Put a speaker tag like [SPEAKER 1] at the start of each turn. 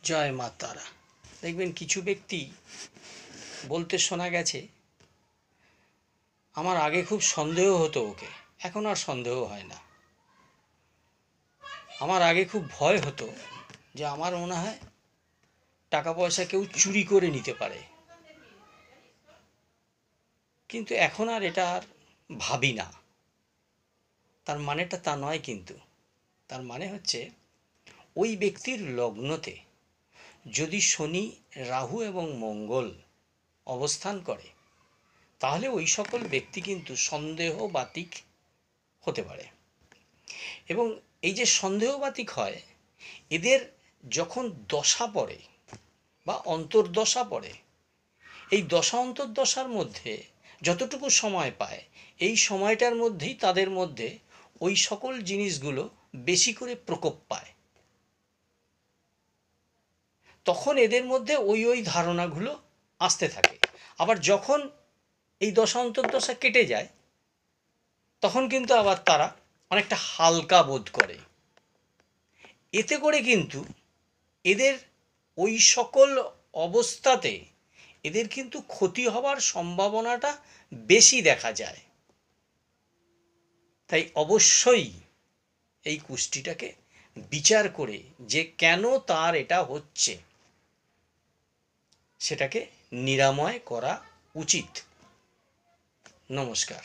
[SPEAKER 1] জয় মা তারা। দেখবেন কিছু ব্যক্তি বলতে শোনা গেছে, আমার আগে খুব সন্দেহ হতো ওকে, এখন আর সন্দেহ হয় না। আমার আগে খুব ভয় হতো যে আমার মনে হয় টাকা পয়সা কেউ চুরি করে নিতে পারে, কিন্তু এখন আর এটা আর ভাবি না। তার মানেটা তা নয়, কিন্তু তার মানে হচ্ছে ওই ব্যক্তির লগ্নতে যদি শনি, রাহু এবং মঙ্গল অবস্থান করে, তাহলে ওই সকল ব্যক্তি কিন্তু সন্দেহবাতিক হতে পারে। এবং এই যে সন্দেহবাতিক হয়, এদের যখন দশা পড়ে বা অন্তর্দশা পড়ে, এই দশা অন্তর্দশার মধ্যে যতটুকু সময় পায়, এই সময়টার মধ্যেই তাদের মধ্যে ওই সকল জিনিসগুলো বেশি করে প্রকোপ পায়। তখন এদের মধ্যে ওই ধারণাগুলো আসতে থাকে। আবার যখন এই দশা অন্তর্দশা কেটে যায়, তখন কিন্তু আবার তারা অনেকটা হালকা বোধ করে। এতে করে কিন্তু এদের ওই সকল অবস্থাতে এদের কিন্তু ক্ষতি হওয়ার সম্ভাবনাটা বেশি দেখা যায়। তাই অবশ্যই এই কুষ্টিটাকে বিচার করে যে কেন তার এটা হচ্ছে, সেটাকে নিরাময় করা উচিত। নমস্কার।